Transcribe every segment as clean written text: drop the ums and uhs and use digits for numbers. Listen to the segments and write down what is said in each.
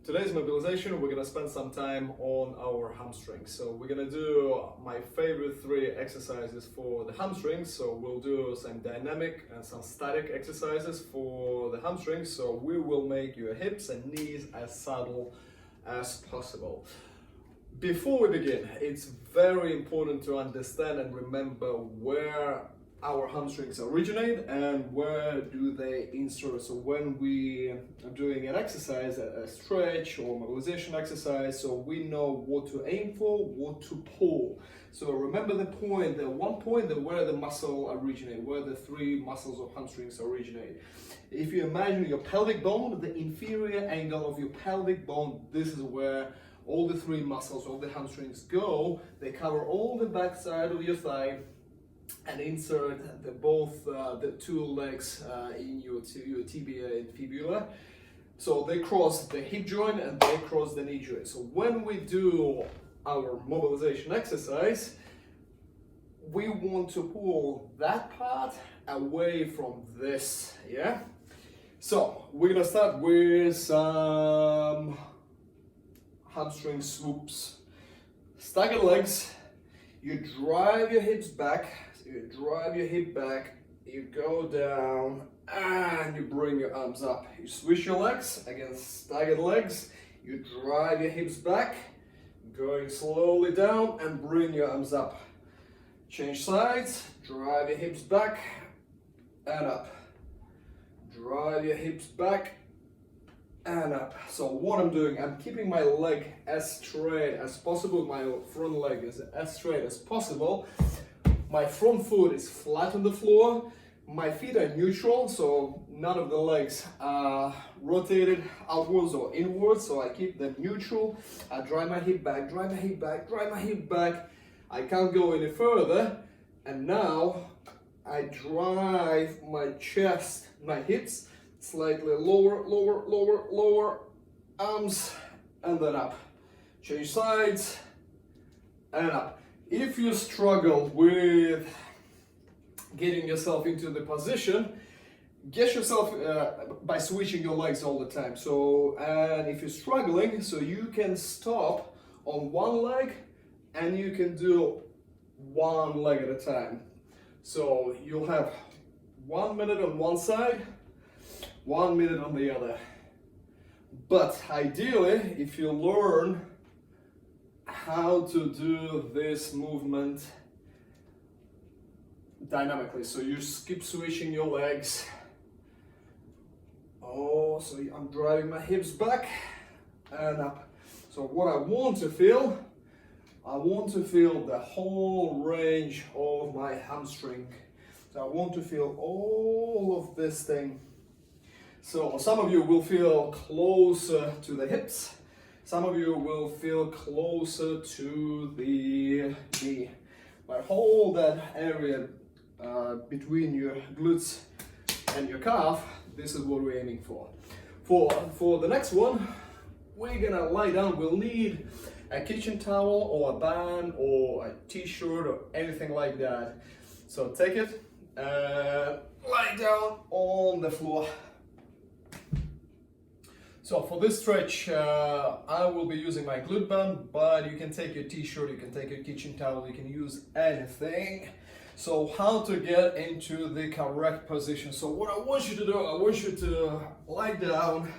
today's mobilization, we're gonna spend some time on our hamstrings. So we're gonna do my favorite 3 exercises for the hamstrings. So we'll do some dynamic and some static exercises for the hamstrings. So we will make your hips and knees as subtle as possible. Before we begin, it's very important to understand and remember where our hamstrings originate and where do they insert. So when we are doing an exercise, a stretch or mobilization exercise, so we know what to aim for, what to pull. So remember the point, the one point that where the muscle originate, where the 3 muscles of hamstrings originate. If you imagine your pelvic bone, the inferior angle of your pelvic bone, this is where all the 3 muscles of the hamstrings go. They cover all the back side of your thigh and insert the 2 legs in your tibia and fibula. So they cross the hip joint and they cross the knee joint. So when we do our mobilization exercise, we want to pull that part away from this, yeah? So we're gonna start with some hamstring swoops. Staggered legs, you drive your hips back, so you drive your hip back, you go down and you bring your arms up. You switch your legs against staggered legs, you drive your hips back, going slowly down and bring your arms up. Change sides, drive your hips back and up. Drive your hips back and up. So what I'm doing, I'm keeping my leg as straight as possible. My front leg is as straight as possible. My front foot is flat on the floor. My feet are neutral, so none of the legs are rotated outwards or inwards. So I keep them neutral. I drive my hip back, drive my hip back, drive my hip back. I can't go any further. And now I drive my chest, my hips, slightly lower, arms, and then up. Change sides, and up. If you struggle with getting yourself into the position, get yourself by switching your legs all the time. So, and if you're struggling, so you can stop on one leg, and you can do one leg at a time. So you'll have 1 minute on one side, 1 minute on the other. But ideally, if you learn how to do this movement dynamically, so you keep switching your legs. Oh, so I'm driving my hips back and up. So what I want to feel the whole range of my hamstring. So I want to feel all of this thing. So some of you will feel closer to the hips. Some of you will feel closer to the knee. But hold that area between your glutes and your calf. This is what we're aiming for. For the next one, we're gonna lie down. We'll need a kitchen towel or a band or a t-shirt or anything like that. So take it and lie down on the floor. So for this stretch, I will be using my glute band, but you can take your t-shirt, you can take your kitchen towel, you can use anything. So how to get into the correct position. So what I want you to do, I want you to lie down,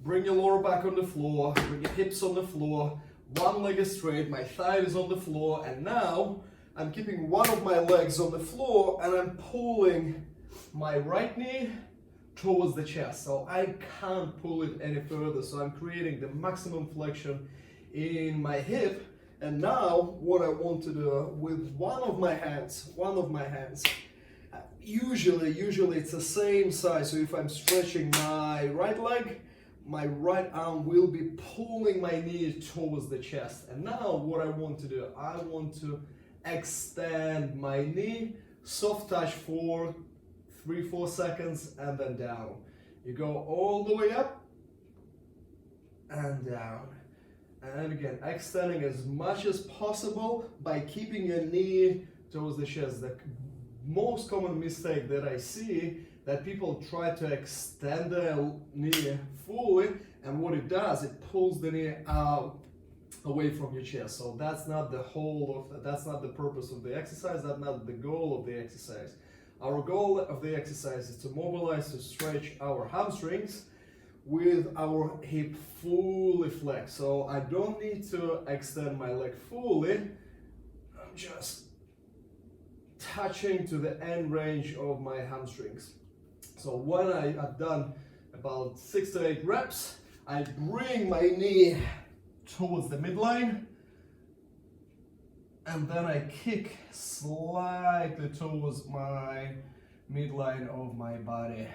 bring your lower back on the floor, bring your hips on the floor, one leg is straight, my thigh is on the floor, and now I'm keeping one of my legs on the floor and I'm pulling my right knee towards the chest. So I can't pull it any further. So I'm creating the maximum flexion in my hip. And now what I want to do with one of my hands, usually it's the same size. So if I'm stretching my right leg, my right arm will be pulling my knee towards the chest. And now what I want to do, I want to extend my knee, soft touch for 3-4 seconds and then down. You go all the way up and down. And again, extending as much as possible by keeping your knee towards the chest. The most common mistake that I see that people try to extend their knee fully and what it does, it pulls the knee out away from your chest. So that's not the that's not the purpose of the exercise, that's not the goal of the exercise. Our goal of the exercise is to mobilize, to stretch our hamstrings with our hip fully flexed. So I don't need to extend my leg fully, I'm just touching to the end range of my hamstrings. So when I've done about 6 to 8 reps, I bring my knee towards the midline, and then I kick slightly towards my midline of my body.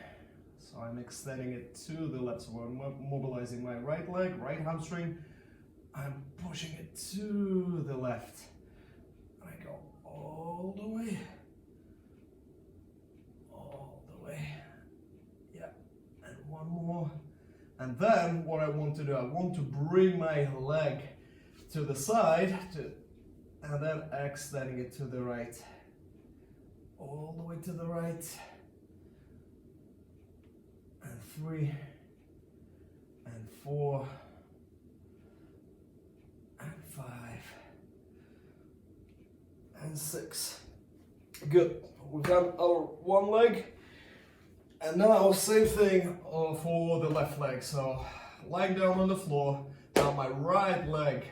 So I'm extending it to the left. So I'm mobilizing my right leg, right hamstring. I'm pushing it to the left. I go all the way. All the way. Yeah. And one more. And then what I want to do, I want to bring my leg to the side, and then extending it to the right. All the way to the right. And 3, and 4, and 5, and 6. Good. We've done our one leg. And now same thing for the left leg. So lying down on the floor, now my right leg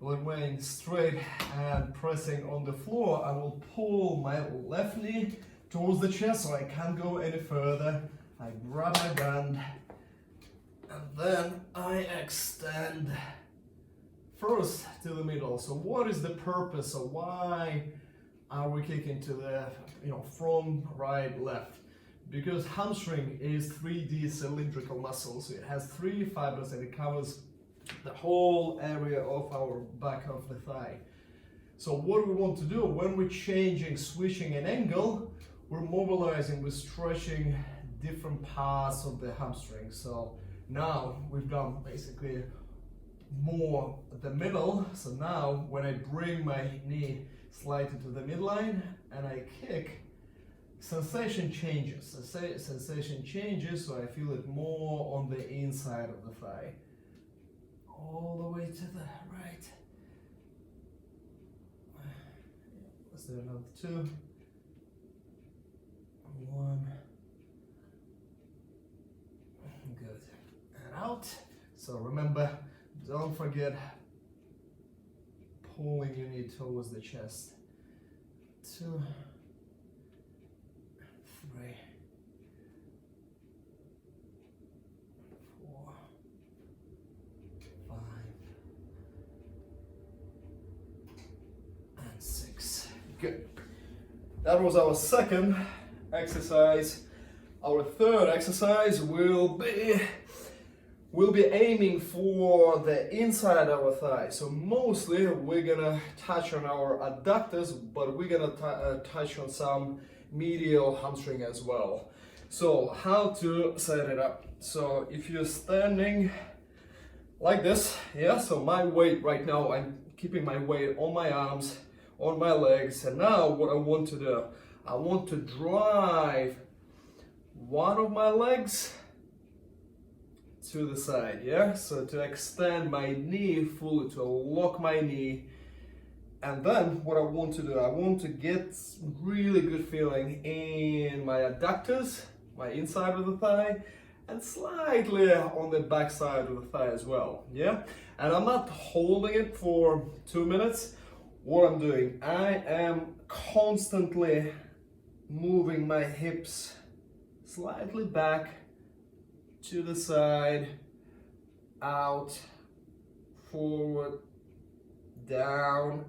will remain straight and pressing on the floor. I will pull my left knee towards the chest so I can't go any further. I grab my band and then I extend first to the middle. So what is the purpose? So why are we kicking to the, from right, left? Because hamstring is 3D cylindrical muscle, so it has 3 fibers and it covers the whole area of our back of the thigh. So what we want to do when we're changing, switching an angle, we're mobilizing, we're stretching different parts of the hamstring. So now we've done basically more the middle. So now when I bring my knee slightly to the midline and I kick, sensation changes. Sensation changes, so I feel it more on the inside of the thigh. All the way to the right. Let's do another 2. 1. Good. And out. So remember, don't forget pulling your knee towards the chest. 2. 3, 4, 5, and 6. Good. That was our second exercise. Our third exercise will be aiming for the inside of our thigh. So mostly we're gonna touch on our adductors, but we're gonna touch on some medial hamstring as well. So how to set it up? So if you're standing like this, yeah, so my weight right now, I'm keeping my weight on my arms, on my legs, and now what I want to do, I want to drive one of my legs to the side, yeah, so to extend my knee fully, to lock my knee. And then what I want to do, I want to get really good feeling in my adductors, my inside of the thigh, and slightly on the back side of the thigh as well, yeah? And I'm not holding it for 2 minutes. What I'm doing, I am constantly moving my hips slightly back, to the side, out, forward, down,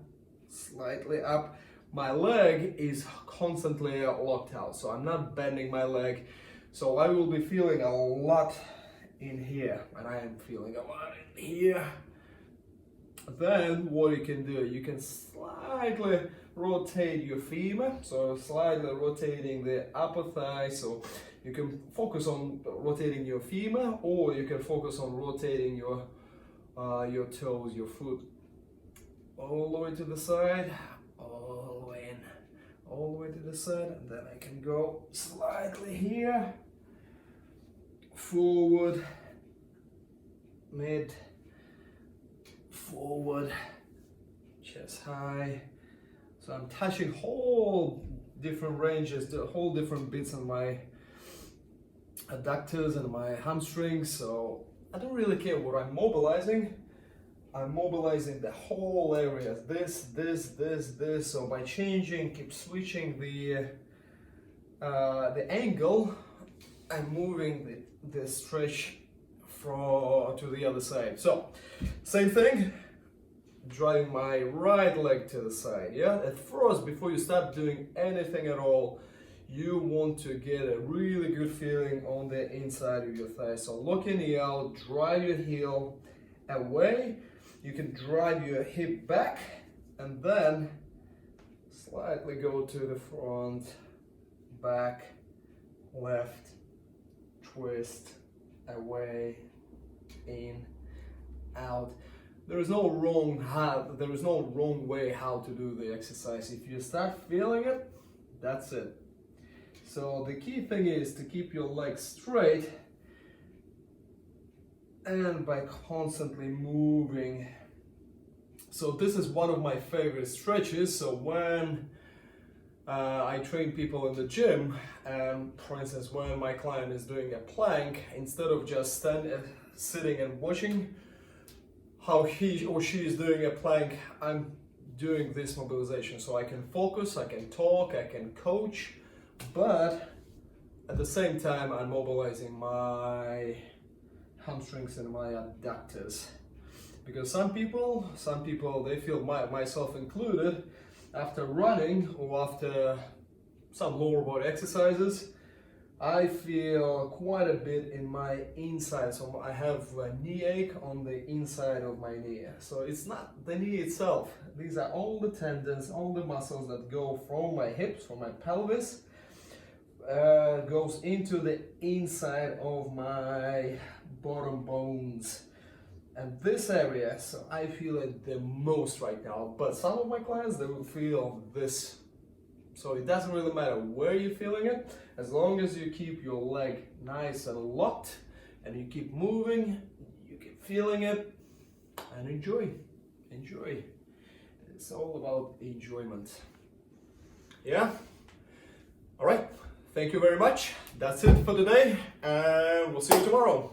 slightly up. My leg is constantly locked out, so I'm not bending my leg. So I will be feeling a lot in here, and I am feeling a lot in here. Then what you can do, you can slightly rotate your femur, so slightly rotating the upper thigh. So you can focus on rotating your femur, or you can focus on rotating your toes, your foot, all the way to the side, all the way in, all the way to the side, and then I can go slightly here, forward, mid, forward, chest high. So I'm touching whole different ranges, the whole different bits on my adductors and my hamstrings. So I don't really care what I'm mobilizing. I'm mobilizing the whole area. This. So by changing, keep switching the angle, I'm moving the stretch to the other side. So same thing, driving my right leg to the side. Yeah, at first, before you start doing anything at all, you want to get a really good feeling on the inside of your thigh. So lock your knee out, drive your heel away. You can drive your hip back and then slightly go to the front, back, left, twist, away, in, out. There is no wrong way how to do the exercise. If you start feeling it, that's it. So the key thing is to keep your legs straight and by constantly moving. So this is one of my favorite stretches. So when I train people in the gym, for instance, when my client is doing a plank, instead of just sitting and watching how he or she is doing a plank, I'm doing this mobilization so I can focus, I can talk, I can coach, but at the same time I'm mobilizing my hamstrings and my adductors. Because some people they feel, myself included, after running or after some lower body exercises, I feel quite a bit in my inside. So I have a knee ache on the inside of my knee. So it's not the knee itself. These are all the tendons, all the muscles that go from my hips, from my pelvis, goes into the inside of my bottom bones. And this area, so I feel it the most right now, but some of my clients, they will feel this. So it doesn't really matter where you're feeling it, as long as you keep your leg nice and locked and you keep moving, you keep feeling it, and enjoy. It's all about enjoyment. Yeah? All right, thank you very much. That's it for today, and we'll see you tomorrow.